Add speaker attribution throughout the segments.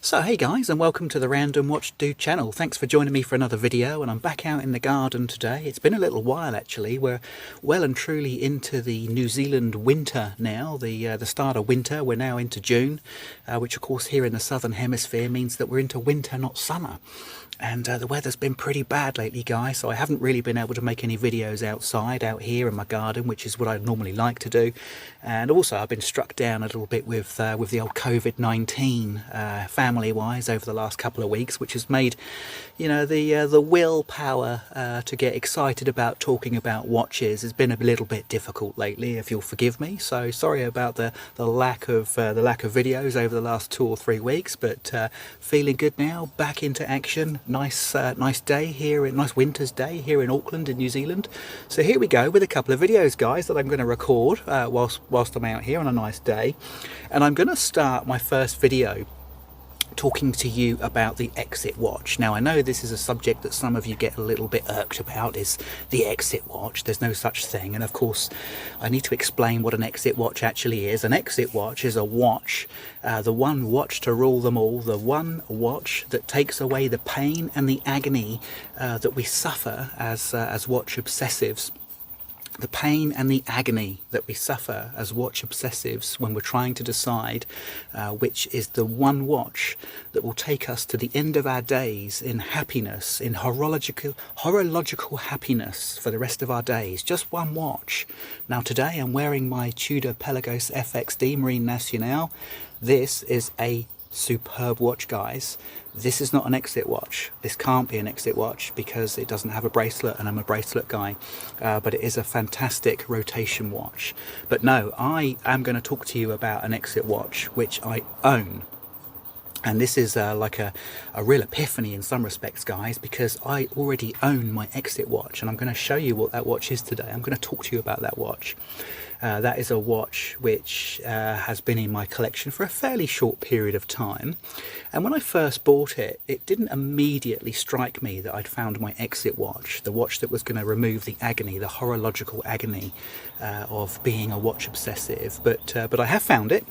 Speaker 1: So hey guys, and welcome to the Random Watch Dude channel. Thanks for joining me for another video, and I'm back out in the garden today. It's been a little while actually. We're well and truly into the New Zealand winter now, the start of winter. We're now into June, which of course here in the southern hemisphere means that we're into winter, not summer. And the weather's been pretty bad lately, guys, so I haven't really been able to make any videos out here in my garden, which is what I normally like to do. And also I've been struck down a little bit with the old COVID-19 family-wise over the last couple of weeks, which has made, you know, the willpower to get excited about talking about watches has been a little bit difficult lately, if you'll forgive me. So sorry about the lack of videos over the last 2 or 3 weeks, but feeling good now, back into action. Nice day here, nice winter's day here in Auckland in New Zealand. So here we go with a couple of videos, guys, that I'm going to record whilst I'm out here on a nice day. And I'm going to start my first video talking to you about the exit watch. Now I know this is a subject that some of you get a little bit irked about, is the exit watch. There's no such thing, and of course I need to explain what an exit watch actually is. An exit watch is a watch, the one watch to rule them all, the one watch that takes away the pain and the agony that we suffer as watch obsessives. The pain and the agony that we suffer as watch obsessives when we're trying to decide which is the one watch that will take us to the end of our days in happiness, in horological happiness for the rest of our days. Just one watch. Now today I'm wearing my Tudor Pelagos FXD Marine Nationale. This is a superb watch, guys. This is not an exit watch. This can't be an exit watch because it doesn't have a bracelet, and I'm a bracelet guy, but it is a fantastic rotation watch. But no, I am going to talk to you about an exit watch which I own. And this is like a real epiphany in some respects, guys, because I already own my exit watch, and I'm going to show you what that watch is today. I'm going to talk to you about that watch. That is a watch which has been in my collection for a fairly short period of time. And when I first bought it, it didn't immediately strike me that I'd found my exit watch, the watch that was going to remove the agony, the horological agony of being a watch obsessive. But I have found it.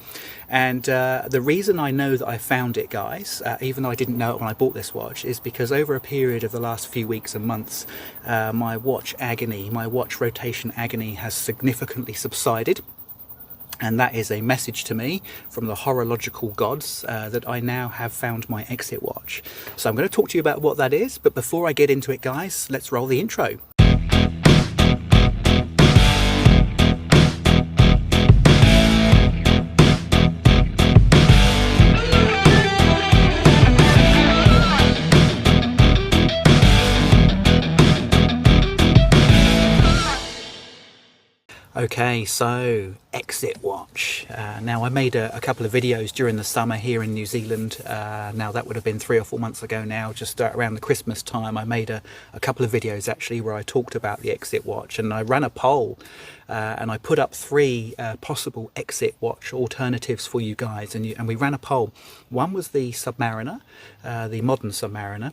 Speaker 1: And the reason I know that I found it, guys, even though I didn't know it when I bought this watch, is because over a period of the last few weeks and months, my watch agony, my watch rotation agony has significantly subsided. And that is a message to me from the horological gods that I now have found my exit watch. So I'm going to talk to you about what that is. But before I get into it, guys, let's roll the intro. Okay, so exit watch. Now I made a couple of videos during the summer here in New Zealand. Now that would have been 3 or 4 months ago now, just around the Christmas time. I made a couple of videos actually where I talked about the exit watch, and I ran a poll and I put up 3 possible exit watch alternatives for you guys, and we ran a poll. One was the Submariner, the modern Submariner.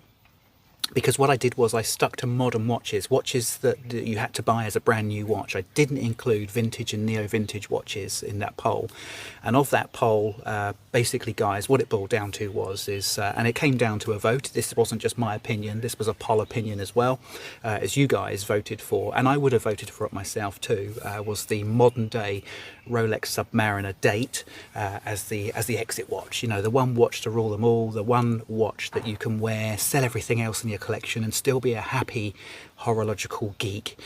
Speaker 1: Because what I did was I stuck to modern watches that you had to buy as a brand new watch. I didn't include vintage and neo-vintage watches in that poll. And of that poll, basically, guys, what it boiled down to and it came down to a vote. This wasn't just my opinion, this was a poll opinion as well, as you guys voted for, and I would have voted for it myself too, was the modern day Rolex Submariner date as the exit watch. You know, the one watch to rule them all, the one watch that you can wear, sell everything else in your collection and still be a happy horological geek,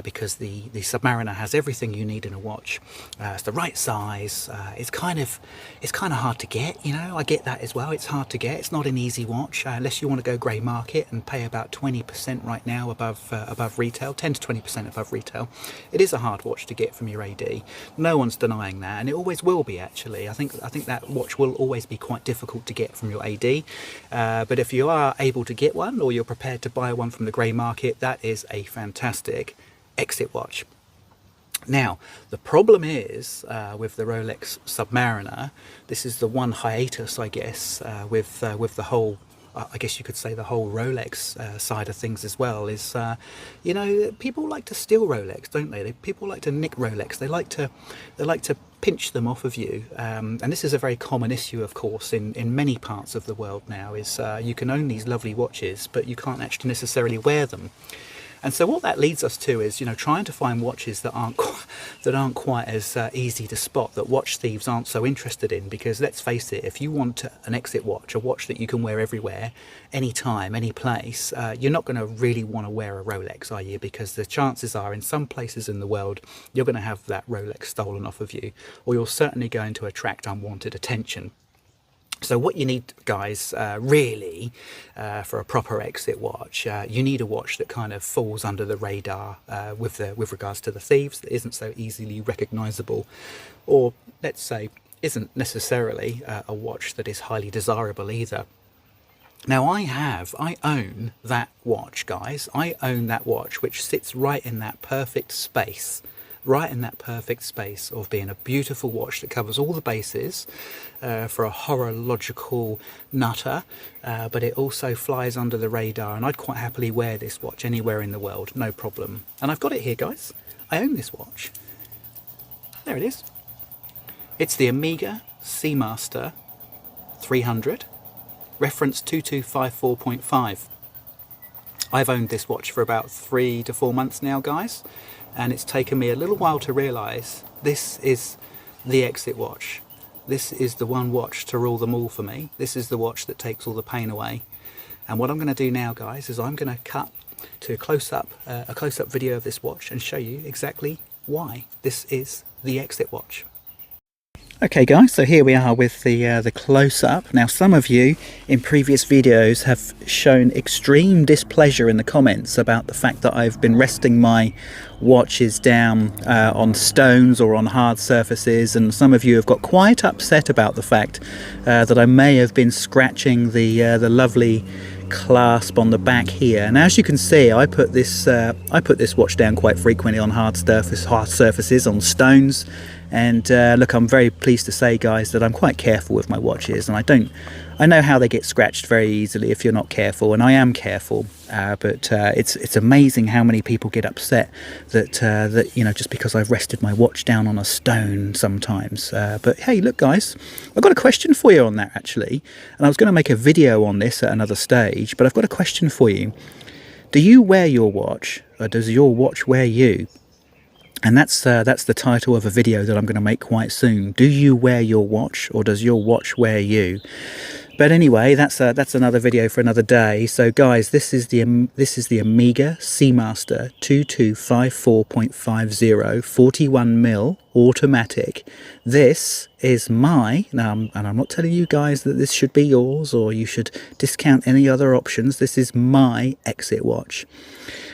Speaker 1: because the Submariner has everything you need in a watch. It's the right size. It's kind of hard to get, you know. I get that as well. It's hard to get. It's not an easy watch unless you want to go grey market and pay about 20% right now above retail, 10 to 20% above retail. It is a hard watch to get from your AD. No one's denying that, and it always will be. Actually, I think that watch will always be quite difficult to get from your AD. But if you are able to get one, or you're prepared to buy one from the grey market, that is a fantastic exit watch. Now, the problem is with the Rolex Submariner, this is the one hiatus, I guess, with the whole I guess you could say the whole Rolex side of things as well is, you know, people like to steal Rolex, don't they? People like to nick Rolex. They like to pinch them off of you, and this is a very common issue, of course, in many parts of the world now. Is you can own these lovely watches, but you can't actually necessarily wear them. And so what that leads us to is, you know, trying to find watches that aren't quite as easy to spot, that watch thieves aren't so interested in. Because let's face it, if you want an exit watch, a watch that you can wear everywhere, anytime, any place, you're not going to really want to wear a Rolex, are you? Because the chances are, in some places in the world, you're going to have that Rolex stolen off of you, or you're certainly going to attract unwanted attention. So what you need, guys, really, for a proper exit watch, you need a watch that kind of falls under the radar with regards to the thieves, that isn't so easily recognizable, or let's say isn't necessarily a watch that is highly desirable either. Now I own that watch, guys. I own that watch, which sits right in that perfect space. Right in that perfect space of being a beautiful watch that covers all the bases for a horological nutter, but it also flies under the radar, and I'd quite happily wear this watch anywhere in the world, no problem. And I've got it here, guys. I own this watch. There it is. It's the Omega Seamaster 300, reference 2254.5. I've owned this watch for about 3 to 4 months now, guys. And it's taken me a little while to realise this is the exit watch. This is the one watch to rule them all for me. This is the watch that takes all the pain away. And what I'm going to do now, guys, is I'm going to cut to a close-up video of this watch and show you exactly why this is the exit watch. Okay guys, so here we are with the close-up. Now some of you in previous videos have shown extreme displeasure in the comments about the fact that I've been resting my watches down on stones or on hard surfaces, and some of you have got quite upset about the fact that I may have been scratching the lovely clasp on the back here. And as you can see, I put this watch down quite frequently on hard surfaces, on stones. And look, I'm very pleased to say, guys, that I'm quite careful with my watches, and I know how they get scratched very easily if you're not careful, and I am careful. But it's amazing how many people get upset that you know, just because I've rested my watch down on a stone sometimes. But hey, look, guys, I've got a question for you on that actually, and I was going to make a video on this at another stage, but I've got a question for you. Do you wear your watch, or does your watch wear you? And that's the title of a video that I'm going to make quite soon. Do you wear your watch, or does your watch wear you? But anyway, that's another video for another day. So guys, this is the Omega Seamaster 2254.50 41mm automatic. This is my, and I'm not telling you guys that this should be yours or you should discount any other options. This is my exit watch.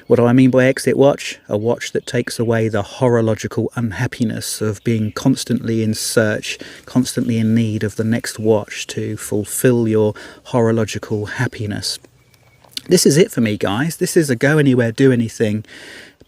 Speaker 1: What do I mean by exit watch? A watch that takes away the horological unhappiness of being constantly in search, constantly in need of the next watch to fulfill your horological happiness. This is it for me, guys. This is a go anywhere, do anything.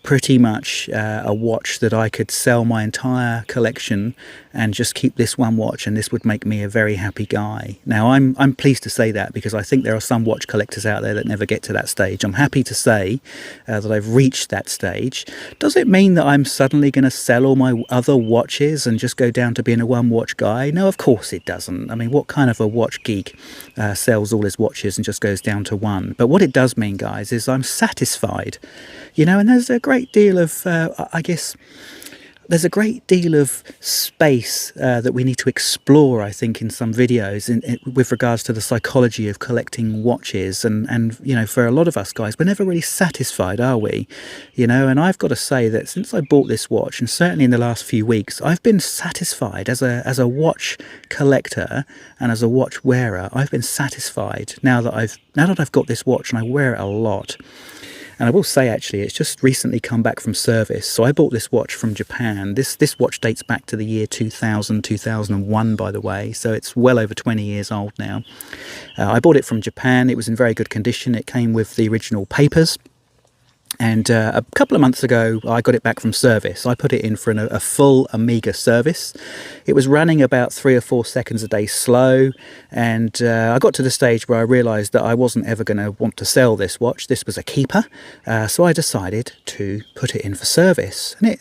Speaker 1: Pretty much a watch that I could sell my entire collection and just keep this one watch, and this would make me a very happy guy. Now I'm pleased to say that, because I think there are some watch collectors out there that never get to that stage. I'm happy to say that I've reached that stage. Does it mean that I'm suddenly going to sell all my other watches and just go down to being a one watch guy? No, of course it doesn't. I mean, what kind of a watch geek sells all his watches and just goes down to one? But what it does mean, guys, is I'm satisfied. You know, and there's a great deal of, I guess, there's a great deal of space that we need to explore, I think, in some videos with regards to the psychology of collecting watches. And you know, for a lot of us guys, we're never really satisfied, are we? You know, and I've got to say that since I bought this watch, and certainly in the last few weeks, I've been satisfied as a watch collector and as a watch wearer. I've been satisfied now that I've got this watch, and I wear it a lot. And I will say, actually, it's just recently come back from service. So I bought this watch from Japan. This watch dates back to the year 2000, 2001, by the way. So it's well over 20 years old now. I bought it from Japan. It was in very good condition. It came with the original papers. And a couple of months ago, I got it back from service. I put it in for a full Omega service. It was running about 3 or 4 seconds a day slow. And I got to the stage where I realised that I wasn't ever going to want to sell this watch. This was a keeper. So I decided to put it in for service. And it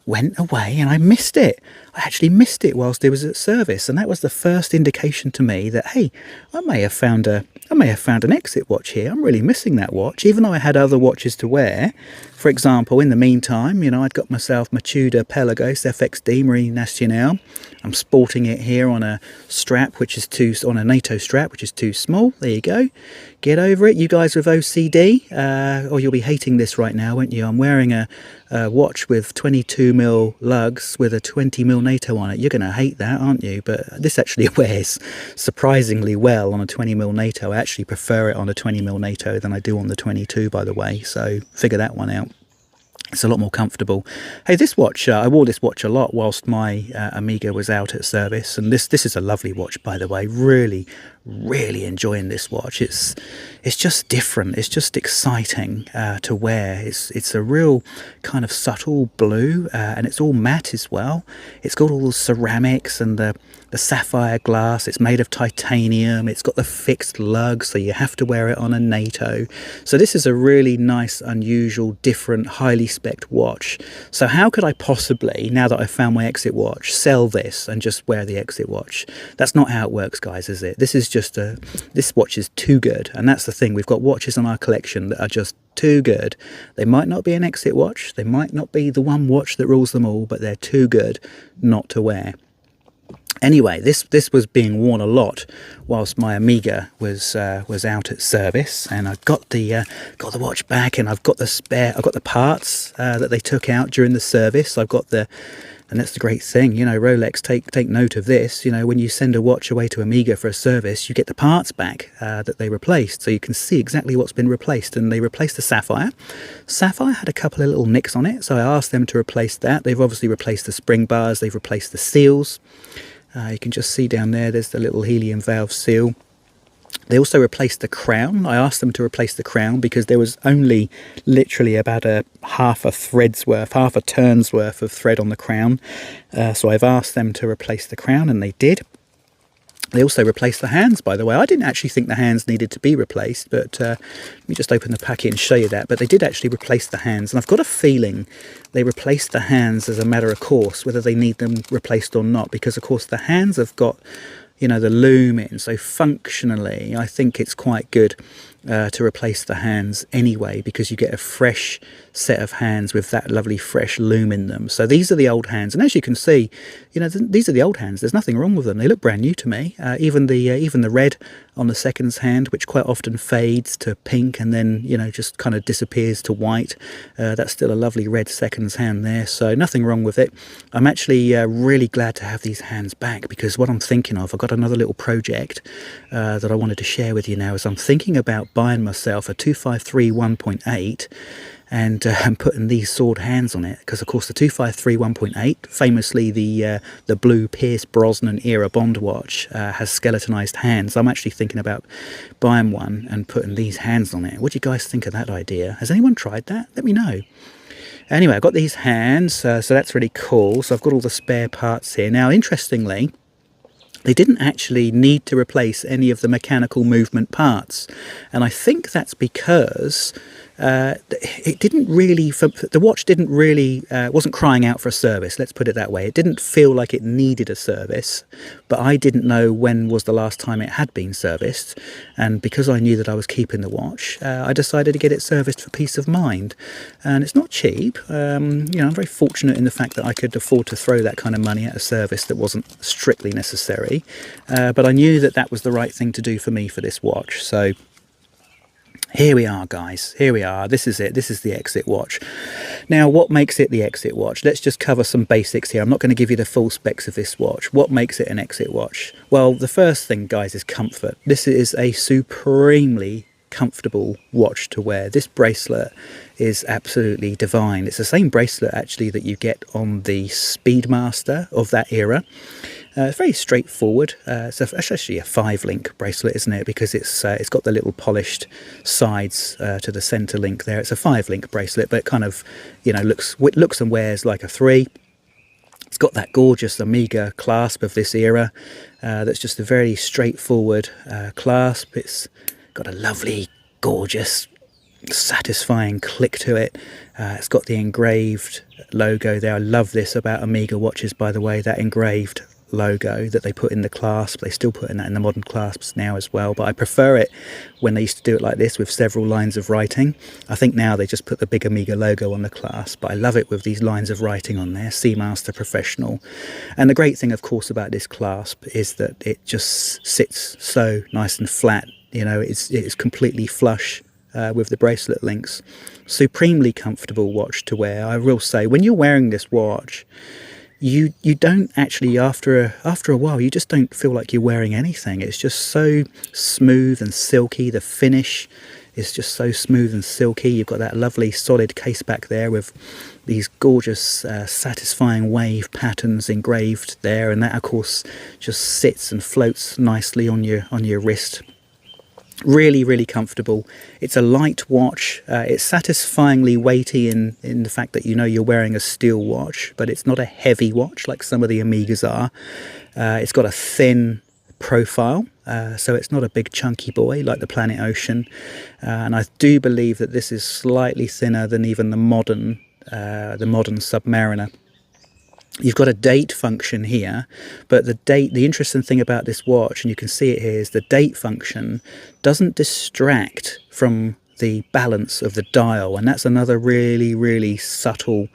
Speaker 1: went away and I missed it. I actually missed it whilst it was at service, and that was the first indication to me that, hey, I may have found an exit watch here. I'm really missing that watch, even though I had other watches to wear. For example, in the meantime, you know, I'd got myself my Tudor Pelagos FXD Marine Nationale. I'm sporting it here on a strap, on a NATO strap, which is too small. There you go. Get over it, you guys with OCD, or you'll be hating this right now, won't you? I'm wearing a watch with 22mm lugs with a 20mm NATO on it. You're going to hate that, aren't you? But this actually wears surprisingly well on a 20mm NATO. I actually prefer it on a 20mm NATO than I do on the 22, by the way. So figure that one out. It's a lot more comfortable. Hey, this watch, I wore this watch a lot whilst my Omega was out at service. And this is a lovely watch, by the way. Really, really enjoying this watch. It's just different. It's just exciting to wear. It's a real kind of subtle blue, and it's all matte as well. It's got all the ceramics and the sapphire glass. It's made of titanium. It's got the fixed lug, so you have to wear it on a NATO. So this is a really nice, unusual, different, highly spec'd watch. So how could I possibly, now that I've found my exit watch, sell this and just wear the exit watch? That's not how it works, guys, is it? This is just this watch is too good, and that's the thing. We've got watches in our collection that are just too good. They might not be an exit watch. They might not be the one watch that rules them all, but they're too good not to wear. Anyway, this was being worn a lot whilst my Omega was out at service, and I got the watch back, and I've got the parts that they took out during the service. And that's the great thing, you know, Rolex, take note of this. You know, when you send a watch away to Omega for a service, you get the parts back that they replaced, so you can see exactly what's been replaced. And they replaced the sapphire. Sapphire had a couple of little nicks on it, so I asked them to replace that. They've obviously replaced the spring bars. They've replaced the seals. You can just see down there's the little helium valve seal. They also replaced the crown. I asked them to replace the crown because there was only literally about half a turn's worth of thread on the crown. So I've asked them to replace the crown, and they did. They also replaced the hands, by the way. I didn't actually think the hands needed to be replaced, but let me just open the packet and show you that. But they did actually replace the hands, and I've got a feeling they replaced the hands as a matter of course, whether they need them replaced or not, because of course the hands have got, you know, the loom in, so functionally I think it's quite good to replace the hands anyway, because you get a fresh set of hands with that lovely fresh loom in them. So these are the old hands, and as you can see, you know, these are the old hands. There's nothing wrong with them. They look brand new to me. Even the red on the seconds hand, which quite often fades to pink and then, you know, just kind of disappears to white. That's still a lovely red seconds hand there, so nothing wrong with it. I'm actually really glad to have these hands back, because what I'm thinking of, I've got another little project that I wanted to share with you now, is I'm thinking about buying myself a 253 1.8 and putting these sword hands on it, because of course the 253 1.8, famously the blue Pierce Brosnan era Bond watch, has skeletonized hands. I'm actually thinking about buying one and putting these hands on it. What do you guys think of that idea? Has anyone tried that? Let me know. Anyway, I've got these hands, so that's really cool. So I've got all the spare parts here. Now, interestingly, they didn't actually need to replace any of the mechanical movement parts, and I think that's because it didn't really, the watch didn't really, wasn't crying out for a service, let's put it that way. It didn't feel like it needed a service, but I didn't know when was the last time it had been serviced, and because I knew that I was keeping the watch, I decided to get it serviced for peace of mind. And it's not cheap. You know, I'm very fortunate in the fact that I could afford to throw that kind of money at a service that wasn't strictly necessary, but I knew that that was the right thing to do for me for this watch. So here we are, guys. Here we are. This is it. This is the exit watch. Now, what makes it the exit watch? Let's just cover some basics here. I'm not going to give you the full specs of this watch. What makes it an exit watch? Well, the first thing, guys, is comfort. This is a supremely comfortable watch to wear. This bracelet is absolutely divine. It's the same bracelet, actually, that you get on the Speedmaster of that era. It's very straightforward. It's actually a 5-link bracelet, isn't it? Because it's got the little polished sides to the center link there. It's a 5-link bracelet, but it kind of, you know, looks and wears like a 3. It's got that gorgeous Omega clasp of this era. That's just a very straightforward clasp. It's got a lovely, gorgeous, satisfying click to it. It's got the engraved logo there. I love this about Omega watches, by the way, that engraved logo that they put in the clasp. They still put in that in the modern clasps now as well, but I prefer it when they used to do it like this with several lines of writing. I think now they just put the big Omega logo on the clasp, but I love it with these lines of writing on there, Seamaster Professional. And the great thing, of course, about this clasp is that it just sits so nice and flat. You know, it's completely flush with the bracelet links. Supremely comfortable watch to wear. I will say, when you're wearing this watch, you don't actually, after a while, you just don't feel like you're wearing anything. It's just so smooth and silky. The finish is just so smooth and silky. You've got that lovely solid case back there with these gorgeous satisfying wave patterns engraved there, and that of course just sits and floats nicely on your wrist. Really, really comfortable. It's a light watch. It's satisfyingly weighty in the fact that you know you're wearing a steel watch, but it's not a heavy watch like some of the Omegas are. It's got a thin profile, so it's not a big chunky boy like the Planet Ocean. And I do believe that this is slightly thinner than even the modern Submariner. You've got a date function here, but the interesting thing about this watch, and you can see it here, is the date function doesn't distract from the balance of the dial, and that's another really, really subtle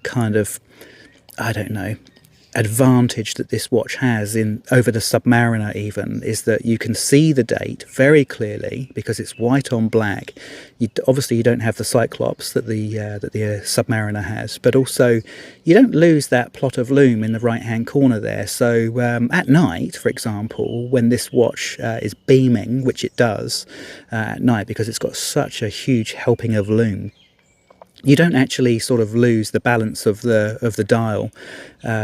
Speaker 1: kind of, I don't know, advantage that this watch has over the Submariner even, is that you can see the date very clearly because it's white on black. Obviously you don't have the Cyclops that the Submariner has, but also you don't lose that plot of lume in the right hand corner there. So at night, for example, when this watch is beaming, which it does at night because it's got such a huge helping of lume, you don't actually sort of lose the balance of the dial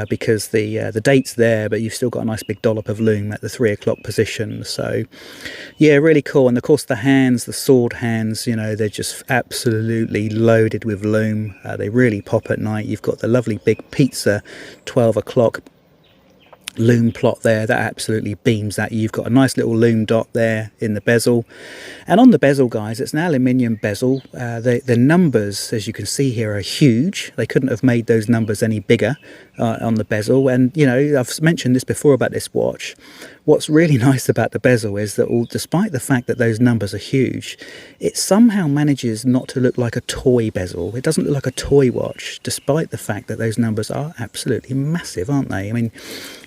Speaker 1: because the date's there, but you've still got a nice big dollop of lume at the 3 o'clock position. So yeah, really cool. And of course the hands, the sword hands, you know, they're just absolutely loaded with lume. They really pop at night. You've got the lovely big pizza 12 o'clock lume plot there that absolutely beams at you. You've got a nice little lume dot there in the bezel, and on the bezel, guys, it's an aluminium bezel. The numbers, as you can see here, are huge. They couldn't have made those numbers any bigger on the bezel. And you know, I've mentioned this before about this watch. What's really nice about the bezel is that despite the fact that those numbers are huge, it somehow manages not to look like a toy bezel. It doesn't look like a toy watch, despite the fact that those numbers are absolutely massive, aren't they? I mean,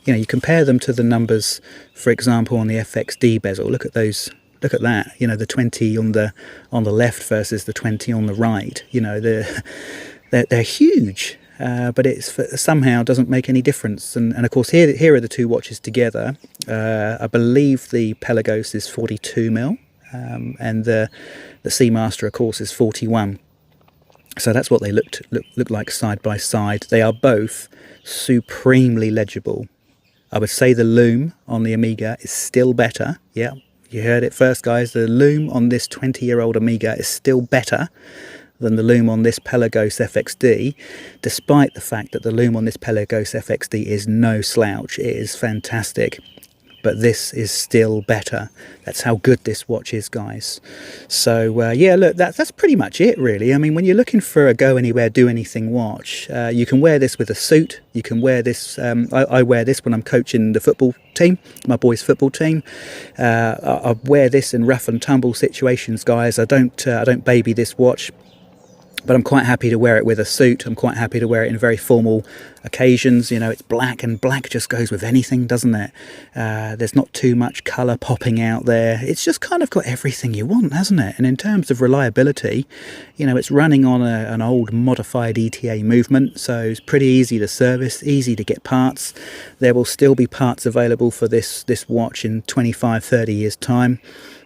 Speaker 1: you know, you compare them to the numbers, for example, on the FXD bezel. Look at those. Look at that. You know, the 20 on the left versus the 20 on the right. You know, they're huge. But it somehow doesn't make any difference. And of course, here are the two watches together. I believe the Pelagos is 42mm, and the Seamaster, of course, is 41. So that's what they look like side by side. They are both supremely legible. I would say the lume on the Omega is still better. Yeah, you heard it first, guys. The lume on this 20-year-old Omega is still better than the lume on this Pelagos FXD, despite the fact that the lume on this Pelagos FXD is no slouch. It is fantastic, but this is still better. That's how good this watch is, guys. So yeah, look, that's pretty much it, really. I mean, when you're looking for a go anywhere, do anything watch, you can wear this with a suit. You can wear this. I wear this when I'm coaching the football team, my boys' football team. I wear this in rough and tumble situations, guys. I don't baby this watch, but I'm quite happy to wear it with a suit. I'm quite happy to wear it in very formal occasions. You know, it's black, and black just goes with anything, doesn't it? There's not too much colour popping out there. It's just kind of got everything you want, hasn't it? And in terms of reliability, you know, it's running on an old modified ETA movement, so it's pretty easy to service, easy to get parts. There will still be parts available for this watch in 25, 30 years' time.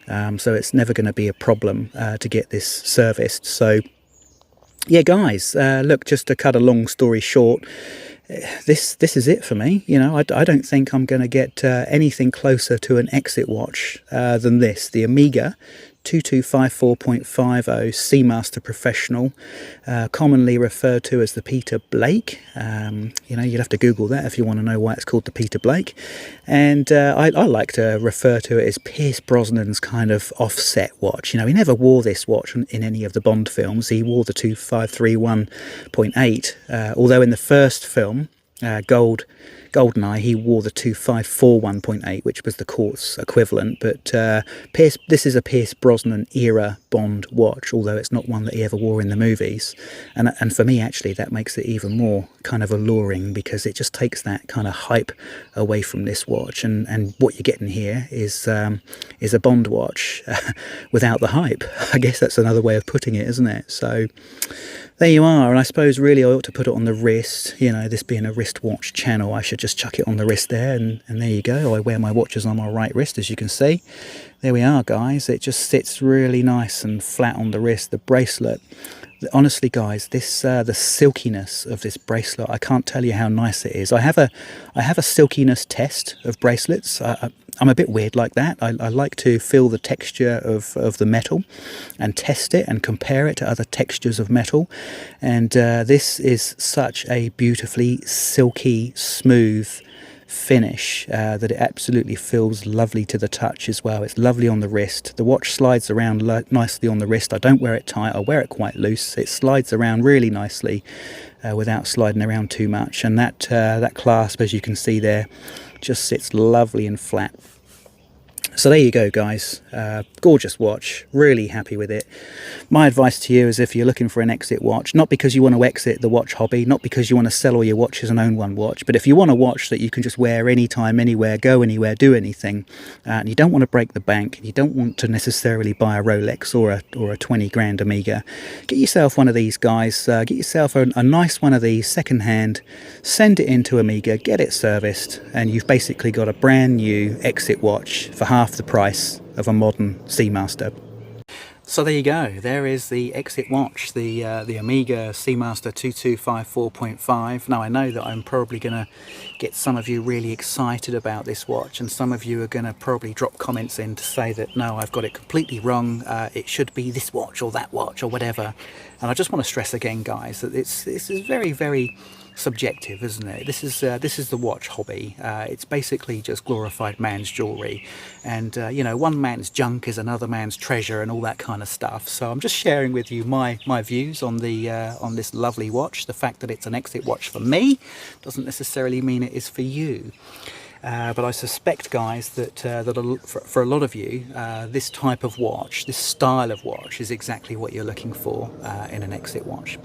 Speaker 1: So it's never going to be a problem to get this serviced. So yeah, guys, look, just to cut a long story short, this is it for me. You know, I don't think I'm going to get anything closer to an exit watch than this, the Omega 2254.50 Seamaster Professional, commonly referred to as the Peter Blake. You know, you'd have to Google that if you want to know why it's called the Peter Blake. And I like to refer to it as Pierce Brosnan's kind of offset watch. You know, he never wore this watch in any of the Bond films. He wore the 2531.8, although in the first film, Goldeneye, he wore the 2541.8, which was the quartz equivalent. But this is a Pierce Brosnan era Bond watch, although it's not one that he ever wore in the movies. And for me, actually, that makes it even more kind of alluring, because it just takes that kind of hype away from this watch. And what you're getting here is a Bond watch without the hype. I guess that's another way of putting it, isn't it? So there you are. And I suppose really I ought to put it on the wrist. You know, this being a wristwatch channel, I should just chuck it on the wrist there, and there you go. I wear my watches on my right wrist, as you can see. There we are, guys. It just sits really nice and flat on the wrist. The bracelet, honestly, guys, this the silkiness of this bracelet, I can't tell you how nice it is. I have a silkiness test of bracelets. I'm a bit weird like that. I like to feel the texture of the metal and test it and compare it to other textures of metal. And this is such a beautifully silky, smooth finish that it absolutely feels lovely to the touch as well. It's lovely on the wrist. The watch slides around nicely on the wrist. I don't wear it tight. I wear it quite loose. It slides around really nicely without sliding around too much. And that clasp, as you can see there, just sits lovely and flat. So there you go, guys. Gorgeous watch. Really happy with it. My advice to you is, if you're looking for an exit watch, not because you want to exit the watch hobby, not because you want to sell all your watches and own one watch, but if you want a watch that you can just wear anytime, anywhere, go anywhere, do anything, and you don't want to break the bank, and you don't want to necessarily buy a Rolex or a 20 grand Omega, get yourself one of these, guys. Get yourself a nice one of these second hand, send it into Omega, get it serviced, and you've basically got a brand new exit watch for half the price of a modern Seamaster. So there you go. There is the exit watch, the Omega Seamaster 2254.5. Now, I know that I'm probably going to get some of you really excited about this watch, and some of you are going to probably drop comments in to say that no, I've got it completely wrong. It should be this watch or that watch or whatever. And I just want to stress again, guys, that this is very, very subjective, isn't it? This is the watch hobby. It's basically just glorified man's jewelry, and you know, one man's junk is another man's treasure and all that kind of stuff. So I'm just sharing with you my views on the on this lovely watch. The fact that it's an exit watch for me doesn't necessarily mean it is for you. But I suspect, guys, that for a lot of you, this type of watch, this style of watch, is exactly what you're looking for in an exit watch.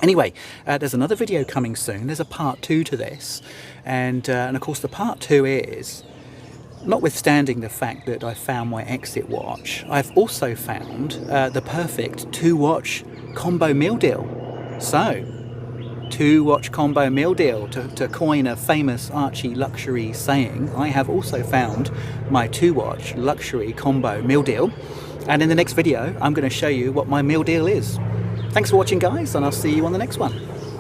Speaker 1: Anyway, there's another video coming soon. There's a part 2 to this, and of course the part 2 is, notwithstanding the fact that I found my exit watch, I've also found the perfect 2-watch combo meal deal. So, 2-watch combo meal deal, to coin a famous Archie luxury saying, I have also found my 2-watch luxury combo meal deal, and in the next video I'm going to show you what my meal deal is. Thanks for watching, guys, and I'll see you on the next one.